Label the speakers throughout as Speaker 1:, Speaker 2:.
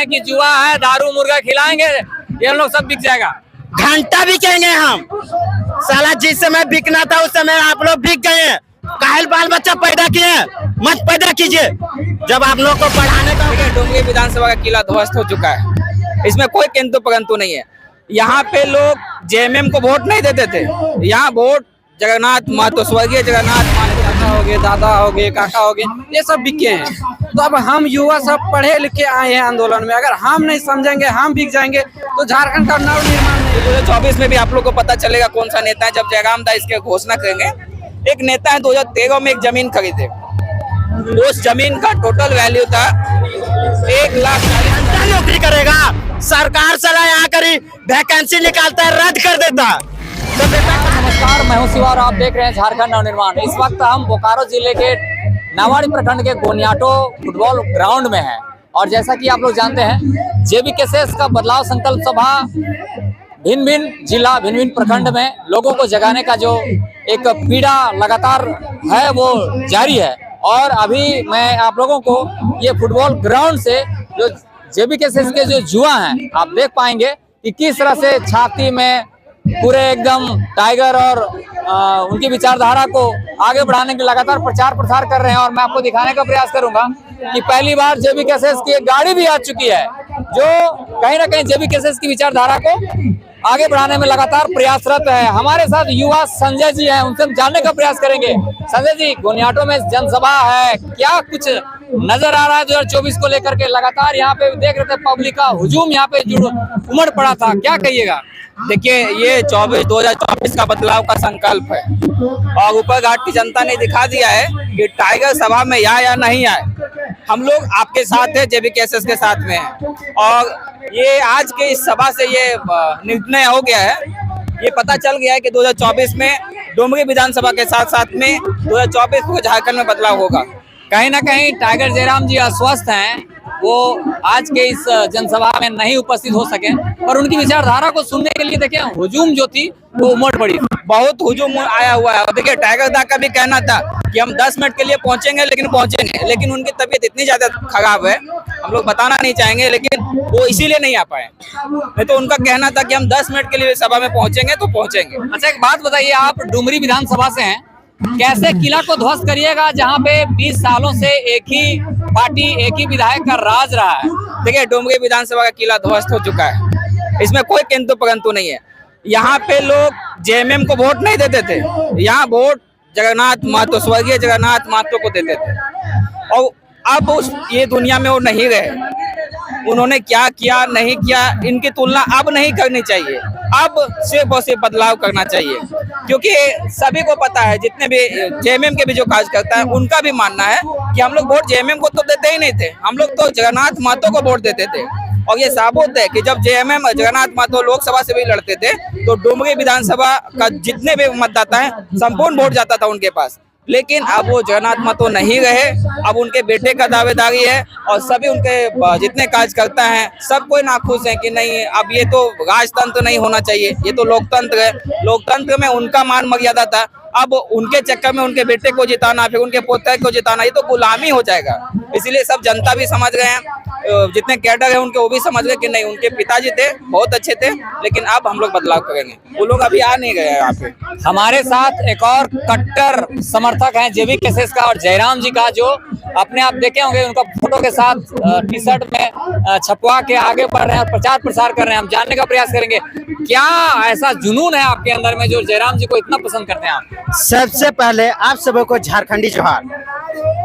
Speaker 1: हैं कि जुआ है, दारू मुर्गा खिलाएंगे, ये लोग सब बिक जाएगा।
Speaker 2: घंटा बिकेंगे हम। साला जिस समय बिकना था उस समय आप लोग बिक गए। काहे बाल बच्चा पैदा किए, मत पैदा कीजिए। जब आप लोग को पढ़ाने का
Speaker 3: डुमरी विधानसभा का किला ध्वस्त हो चुका है, इसमें कोई किंतु परंतु नहीं है। यहाँ पे लोग जेएमएम को वोट नहीं देते थे, यहाँ वोट जगन्नाथ महतो, स्वर्गीय जगन्नाथ महतो हो गए, दादा हो गए, काका हो गए, ये सब बिके हैं। तो अब हम युवा सब पढ़े लिखे आए हैं आंदोलन में, अगर हम नहीं समझेंगे, हम बिक जाएंगे तो झारखंड का नव निर्माण नहीं। 2024 में भी आप लोग को पता चलेगा कौन सा नेता है, जब जयराम दास इसके घोषणा करेंगे। एक नेता है 2013 में एक जमीन खरीदे, उस जमीन का टोटल वैल्यू था 1,40,000।
Speaker 2: नौकरी करेगा सरकार, साला यहाँ करी वैकेंसी निकालता है, रद्द कर देता है। तो
Speaker 1: नमस्कार, मैं हूं शिवा और आप देख रहे हैं झारखंड नवनिर्माण। इस वक्त हम बोकारो जिले के नावाड़ी प्रखंड के गोनियाटो फुटबॉल ग्राउंड में हैं और जैसा कि आप लोग जानते हैं जेबीकेएसएस का बदलाव संकल्प सभा भिन्न भिन्न जिला, भिन्न भिन्न प्रखंड में लोगों को जगाने का जो एक पीड़ा लगातार है वो जारी है। और अभी मैं आप लोगों को ये फुटबॉल ग्राउंड से जो जेबीकेएसएस के जो जुआ हैं आप देख पाएंगे कि किस तरह से छाती में पूरे एकदम टाइगर और उनकी विचारधारा को आगे बढ़ाने के लगातार प्रचार प्रसार कर रहे हैं। और मैं आपको दिखाने का प्रयास करूंगा कि पहली बार जेबीकेएसएस की एक गाड़ी भी आ चुकी है जो कहीं ना कहीं जेबीकेएसएस की विचारधारा को आगे बढ़ाने में लगातार प्रयासरत है। हमारे साथ युवा संजय जी हैं, उनसे हम जानने का प्रयास करेंगे। संजय जी, गोनियाटो में जनसभा है, क्या कुछ नजर आ रहा है 2024 को लेकर के? लगातार यहाँ पे देख रहे थे पब्लिक का हुजूम यहाँ पे उमड़ पड़ा था, क्या कहिएगा?
Speaker 3: देखिए, ये 2024 का बदलाव का संकल्प है और ऊपर घाट की जनता ने दिखा दिया है कि टाइगर सभा में या नहीं आए, हम लोग आपके साथ है, जेबीकेएसएस के साथ में है। और ये आज के इस सभा से ये निर्णय हो गया है, ये पता चल गया है कि 2024 में डुमरी विधानसभा के साथ साथ में 2024 को झारखंड में बदलाव होगा।
Speaker 1: कहीं ना कहीं टाइगर जयराम जी अस्वस्थ हैं, वो आज के इस जनसभा में नहीं उपस्थित हो सके, पर उनकी विचारधारा को सुनने के लिए देखिए हुजूम जो थी वो उमड़ पड़ी,
Speaker 3: बहुत हुजूम आया हुआ है। देखिए, टाइगर दा का भी कहना था कि हम 10 मिनट के लिए पहुंचेंगे, लेकिन उनकी तबीयत इतनी ज्यादा खराब है, हम लोग बताना नहीं चाहेंगे, लेकिन वो इसीलिए नहीं आ पाए। नहीं तो उनका कहना था कि हम 10 मिनट के लिए सभा में पहुंचेंगे तो पहुंचेंगे।
Speaker 1: अच्छा, एक बात बताइए, आप डुमरी विधानसभा से हैं, कैसे किला को ध्वस्त करिएगा जहां पे 20 सालों से एक ही पार्टी, एक ही विधायक का राज रहा है?
Speaker 3: देखिए, डुमरी विधानसभा का किला ध्वस्त हो चुका है, इसमें कोई किंतु परंतु नहीं है। यहाँ पे लोग जेएमएम को वोट नहीं देते थे, यहाँ वोट जगन्नाथ महतो, स्वर्गीय जगन्नाथ महतो को देते थे। और अब ये दुनिया में वो नहीं रहे, उन्होंने क्या किया नहीं किया इनकी तुलना अब नहीं करनी चाहिए, अब सिर्फ और सिर्फ बदलाव करना चाहिए। क्योंकि सभी को पता है, जितने भी जेएमएम के भी जो कार्यकर्ता है उनका भी मानना है कि हम लोग वोट जेएमएम को तो देते ही नहीं थे, हम लोग तो जगन्नाथ महतो को वोट देते थे। और ये साबुत है कि जब जेएमएम जगन्नाथ महतो लोकसभा से भी लड़ते थे तो डुमरी विधानसभा का जितने भी मतदाता है संपूर्ण वोट जाता था उनके पास। लेकिन अब वो जगन्नाथ महतो नहीं रहे, अब उनके बेटे का दावेदारी है और सभी उनके जितने कार्यकर्ता हैं सब कोई नाखुश हैं कि नहीं, अब ये तो राजतंत्र नहीं होना चाहिए, ये तो लोकतंत्र है। लोकतंत्र में उनका मान मर्यादा था, अब उनके चक्कर में उनके बेटे को जिताना, फिर उनके पोते को जिताना, ये तो गुलामी हो जाएगा। इसीलिए सब जनता भी समझ गए हैं, जितने कैडर है उनके वो भी समझ गए कि नहीं, उनके पिताजी थे बहुत अच्छे थे, लेकिन अब हम लोग बदलाव करेंगे। वो लोग अभी आ नहीं गए हैं यहाँ पे।
Speaker 1: हमारे साथ एक और कट्टर समर्थक हैं जेबीकेएसएस का और जयराम जी का, जो अपने आप देखे होंगे उनका फोटो के साथ टी शर्ट में छपवा के आगे बढ़ रहे हैं और प्रचार प्रसार कर रहे हैं। हम जानने का प्रयास करेंगे क्या ऐसा जुनून है आपके अंदर में जो जयराम जी को इतना पसंद करते हैं आप?
Speaker 2: सबसे पहले आप सबों को झारखंडी जोहार।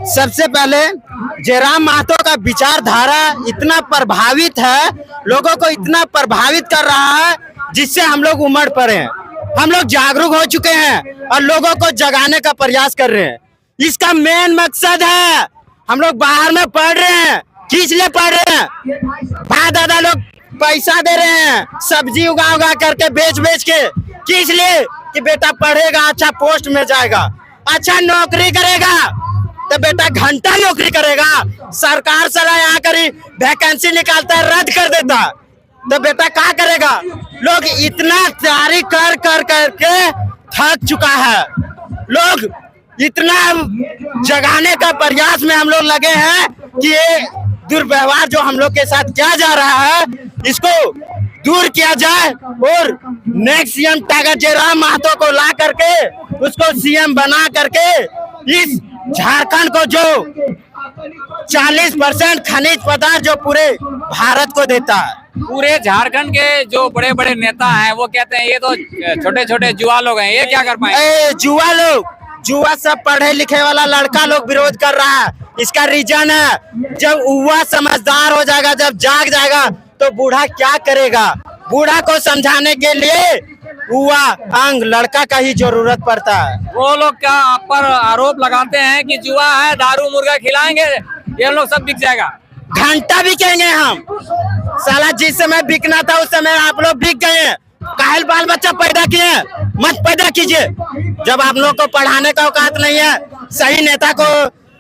Speaker 2: सबसे पहले जयराम महतो का विचारधारा इतना प्रभावित है, लोगों को इतना प्रभावित कर रहा है जिससे हम लोग उमड़ पड़े हैं, हम लोग जागरूक हो चुके हैं और लोगों को जगाने का प्रयास कर रहे हैं। इसका मेन मकसद है, हम लोग बाहर में पढ़ रहे हैं, किस लिए पढ़ रहे हैं? भाई दादा लोग पैसा दे रहे हैं सब्जी उगा करके बेच के, किस लिए? कि बेटा पढ़ेगा, अच्छा पोस्ट में जाएगा, अच्छा नौकरी करेगा, तो बेटा घंटा नौकरी करेगा। सरकार साला यहाँ करी वैकेंसी निकालता है, रद्द कर देता, तो बेटा क्या करेगा? लोग इतना तैयारी कर के थक चुका है, लोग इतना जगाने का प्रयास में हम लोग लगे हैं कि ये दुर्व्यवहार जो हम लोग के साथ किया जा रहा है, इसको दूर किया जाए और next CM tiger Jairam Mahato को ला करके उसको सीएम बना करके इस झारखंड को जो 40% खनिज पदार्थ जो पूरे भारत को देता है।
Speaker 1: पूरे झारखंड के जो बड़े बड़े नेता हैं वो कहते हैं ये तो छोटे छोटे जुआ लोग हैं, ये क्या कर पाएंगे?
Speaker 2: जुआ लोग, जुआ सब पढ़े लिखे वाला लड़का लोग विरोध कर रहा है। इसका रीजन है जब युवा समझदार हो जाएगा, जब जाग जाएगा तो बूढ़ा क्या करेगा। बूढ़ा को समझाने के लिए युवा अंग लड़का का ही जरूरत पड़ता है।
Speaker 1: वो लोग क्या आप पर आरोप लगाते हैं कि जुआ है, दारू मुर्गा खिलाएंगे ये लोग सब बिक जाएगा?
Speaker 2: घंटा बिकेंगे हम। साला जिस समय बिकना था उस समय आप लोग बिक गए हैं। काहे बाल बच्चा पैदा किए, मत पैदा कीजिए। जब आप लोग को पढ़ाने का औकात नहीं है, सही नेता को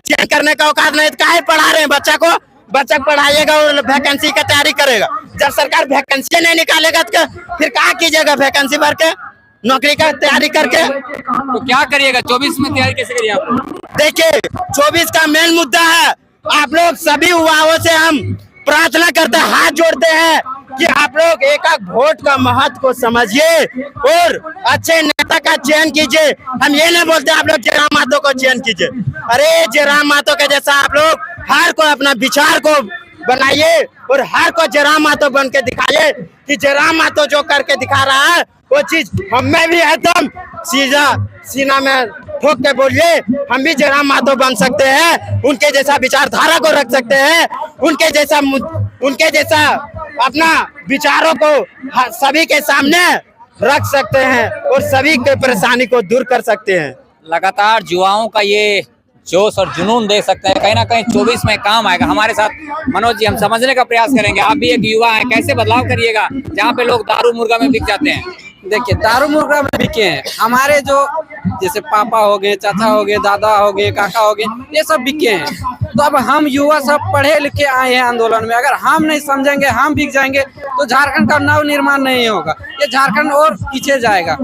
Speaker 2: चयन करने का औकात नहीं, काहे पढ़ा रहे हैं बच्चा को? बच्चा पढ़ाइएगा और वैकेंसी का तैयारी करेगा। जब सरकार वैकेंसी नहीं निकालेगा तो फिर कहाँ कीजिएगा? वैकेंसी भर के नौकरी का तैयारी करके
Speaker 1: तो क्या करिएगा? 24 में तैयारी कैसे करिए आप लोग?
Speaker 2: देखिए 24 का मेन मुद्दा है। आप लोग सभी युवाओं से हम प्रार्थना करते हैं, हाथ जोड़ते हैं कि आप लोग एक वोट का महत्व को समझिए और अच्छे नेता का चयन कीजिए। हम ये नहीं बोलते आप लोग जयराम महतो को चयन कीजिए। अरे जयराम महतो के जैसा आप लोग हर को अपना विचार को बनाइए और हर को जयराम महतो बन के दिखाइए कि जयराम महतो जो करके दिखा रहा है वो चीज हमें भी एकदम सीधा सीना में ठोक के बोलिए, हम भी जयराम महतो बन सकते हैं। उनके जैसा विचारधारा को रख सकते हैं, उनके जैसा अपना विचारों को सभी के सामने रख सकते हैं और सभी के परेशानी को दूर कर सकते हैं।
Speaker 1: लगातार युवाओं का ये जोश और जुनून देख सकते हैं, कहीं ना कहीं 24 में काम आएगा। हमारे साथ मनोज जी, हम समझने का प्रयास करेंगे। आप भी एक युवा हैं, कैसे बदलाव करिएगा जहाँ पे लोग दारू मुर्गा में बिक जाते हैं?
Speaker 4: देखिए दारू मुर्गा में बिके हैं हमारे जो जैसे पापा हो गए, चाचा हो गए, दादा हो गए, काका हो गए, ये सब बिके हैं। तो अब हम युवा सब पढ़े लिखे आए हैं आंदोलन में, अगर हम नहीं समझेंगे, हम बिक जाएंगे तो झारखंड का नव निर्माण नहीं होगा, ये झारखंड और पीछे जाएगा।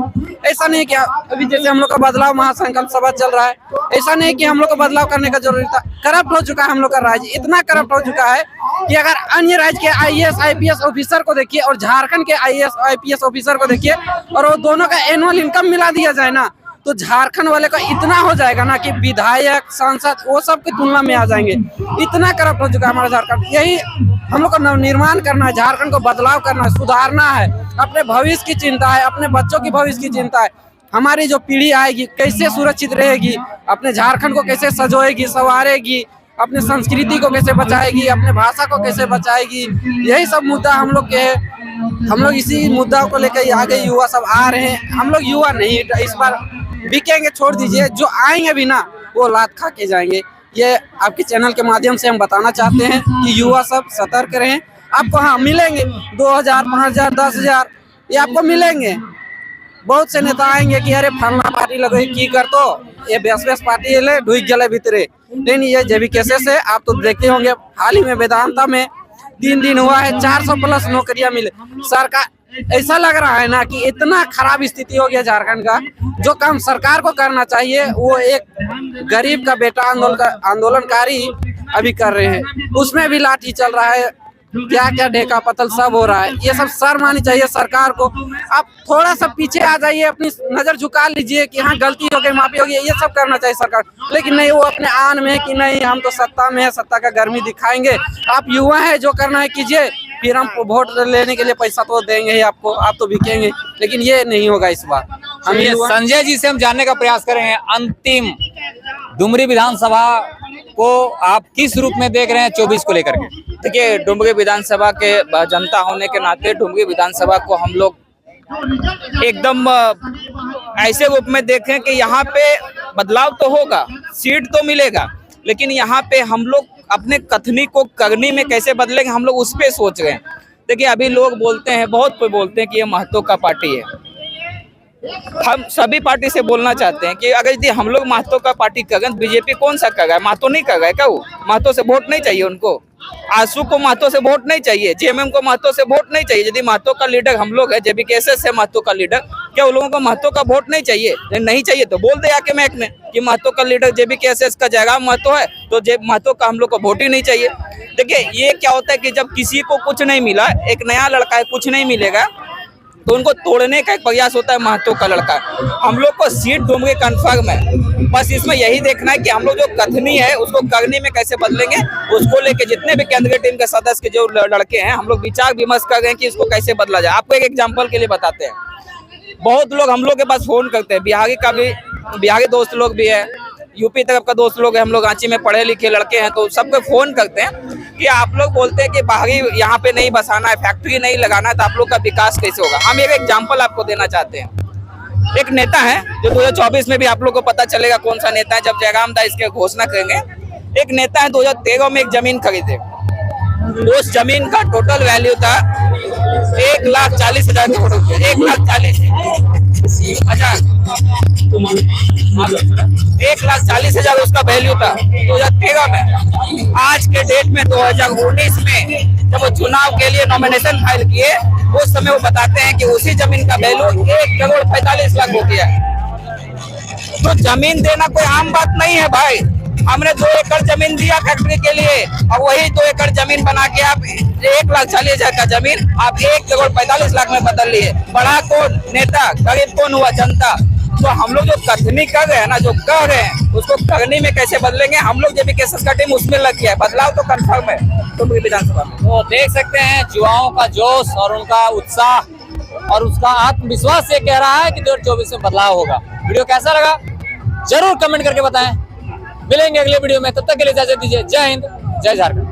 Speaker 4: ऐसा नहीं कि अभी जैसे हम लोग का बदलाव महासंकल्प सभा चल रहा है, ऐसा नहीं कि हम लोग को बदलाव करने का जरूरी था। करप्ट हो चुका है हम लोग का राज्य, इतना करप्ट हो चुका है कि अगर अन्य राज्य के IAS IPS ऑफिसर को देखिए और झारखंड के IAS IPS ऑफिसर को देखिए और वो दोनों का एनुअल इनकम मिला दिया जाए ना, तो झारखंड वाले का इतना हो जाएगा ना कि विधायक, सांसद वो सब की तुलना में आ जाएंगे। इतना करप्ट हो चुका है हमारा झारखंड। यही हम लोग को नवनिर्माण करना है, झारखंड को बदलाव करना है, सुधारना है। अपने भविष्य की चिंता है, अपने बच्चों की भविष्य की चिंता है। हमारी जो पीढ़ी आएगी कैसे सुरक्षित रहेगी, अपने झारखंड को कैसे सजोएगी, संवारेगी, अपने संस्कृति को कैसे बचाएगी, अपने भाषा को कैसे बचाएगी, यही सब मुद्दा हम लोग के। हम लोग इसी मुद्दा को लेकर आगे युवा सब आ रहे हैं। हम लोग युवा नहीं इस बार बिकेंगे, छोड़ दीजिए, जो आएंगे भी ना वो लात खा के जाएंगे। ये आपके चैनल के माध्यम से हम बताना चाहते हैं कि युवा सब सतर्क रहें। आपको हाँ मिलेंगे 2000, 5000, 10,000 ये आपको मिलेंगे। बहुत से नेता आएंगे कि अरे फलना पार्टी लगे की कर, तो ये बेस पार्टी ले ढुक गले भीतरे। लेकिन ये जेबी केसेस है, आप तो देखते होंगे हाल ही में वेदांता में 3 दिन हुआ है 400+ नौकरियां मिले। सरकार ऐसा लग रहा है ना कि इतना खराब स्थिति हो गया झारखंड का। जो काम सरकार को करना चाहिए वो एक गरीब का बेटा आंदोलनकारी अभी कर रहे हैं, उसमें भी लाठी चल रहा है, क्या क्या ढेका पतल सब हो रहा है। ये सब शर्म आनी चाहिए सरकार को। आप थोड़ा सा पीछे आ जाइए, अपनी नजर झुका लीजिए कि हाँ गलती हो गई, माफी हो गई, ये सब करना चाहिए सरकार। लेकिन नहीं, वो अपने आन में कि नहीं हम तो सत्ता में है, सत्ता का गर्मी दिखाएंगे। आप युवा है, जो करना है कीजिए, फिर हम वोट लेने के लिए पैसा तो देंगे ही आपको, आप तो बिकेंगे। लेकिन ये नहीं होगा इस बार। हम
Speaker 1: संजय जी से हम जानने का प्रयास करेंगे, अंतिम डुमरी विधानसभा को आप किस रूप में देख रहे हैं 24 को लेकर के?
Speaker 3: देखिए डुमरी विधानसभा के जनता होने के नाते डुमरी विधानसभा को हम लोग एकदम ऐसे रूप में देखें कि यहाँ पे बदलाव तो होगा, सीट तो मिलेगा, लेकिन यहाँ पे हम लोग अपने कथनी को करनी में कैसे बदलेंगे, हम लोग उस पे सोच रहे हैं। देखिए अभी लोग बोलते हैं, बहुत कोई बोलते हैं कि ये महतो का पार्टी है। हम सभी पार्टी से बोलना चाहते हैं कि अगर यदि हम लोग महतो का पार्टी करें, बीजेपी कौन सा कर रहा है? महतो नहीं कर रहा है क्या? वो महतो से वोट नहीं चाहिए उनको? आंसू को महतो से वोट नहीं चाहिए, जेएमएम को महतो से वोट नहीं चाहिए। यदि महतो का लीडर हम लोग है, जेबीकेएसएस है महतो का लीडर, क्या उन लोगों को महतो का वोट नहीं चाहिए? नहीं चाहिए तो बोल दे आके महक में कि महतो का लीडर जेबीकेएसएस का जयराम महतो है, तो महतो का हम लोग को वोट ही नहीं चाहिए। देखिए ये क्या होता है कि जब किसी को कुछ नहीं मिला, एक नया लड़का है, कुछ नहीं मिलेगा, तो उनको तोड़ने का एक प्रयास होता है महतो का लड़का। हम लोग को सीट ढूंढ कन्फर्म है, बस इसमें यही देखना है कि हम लोग जो कथनी है उसको करने में कैसे बदलेंगे। उसको लेके जितने भी केंद्रीय टीम के सदस्य के जो लड़के हैं, हम लोग विचार विमर्श कर रहे हैं कि इसको कैसे बदला जाए। आपको एक एग्जाम्पल के लिए बताते हैं, बहुत लोग हम लोग के पास फोन करते हैं, बिहारी दोस्त लोग भी है, यूपी तरफ का दोस्त लोग है, हम लोग रांची में पढ़े लिखे लड़के हैं, तो सबको फोन करते हैं कि आप लोग बोलते हैं कि बाहरी यहाँ पे नहीं बसाना है, फैक्ट्री नहीं लगाना है, तो आप लोग का विकास कैसे होगा। हम एक एग्जाम्पल आपको देना चाहते हैं। एक नेता है जो 2024 में भी आप लोग को पता चलेगा कौन सा नेता है, जब जयराम दा इसके घोषणा करेंगे। एक नेता है 2013 में एक जमीन खरीदे, उस जमीन का टोटल वैल्यू था 1,40,000 करोड़ रुपए, 1,40,000 उसका वैल्यू था 2013 में। आज के डेट में 2019 में जब वो चुनाव के लिए नॉमिनेशन फाइल किए, उस समय वो बताते हैं कि उसी जमीन का वैल्यू 1,45,00,000 हो गया। तो जमीन देना कोई आम बात नहीं है भाई। हमने 2 एकड़ जमीन दिया फैक्ट्री के लिए, और वही 2 एकड़ जमीन बना के आप 1,40,000 का जमीन आप 1,45,00,000 में बदल लिए। बड़ा कौन? नेता। गरीब कौन हुआ? जनता। तो हम लोग जो कथनी कर रहे हैं ना, जो कर रहे हैं, उसको करने में कैसे बदलेंगे। हम लोग जेबीकेएसएस का टीम उसमें लग गया है, बदलाव तो कंफर्म है तो विधानसभा में।
Speaker 1: तो देख सकते हैं युवाओं का जोश और उनका उत्साह और उसका आत्मविश्वास ये कह रहा है कि 2024 में बदलाव होगा। वीडियो कैसा लगा जरूर कमेंट करके बताएं। मिलेंगे अगले वीडियो में, तब तक के लिए इजाजत दीजिए। जय हिंद, जय झारखंड।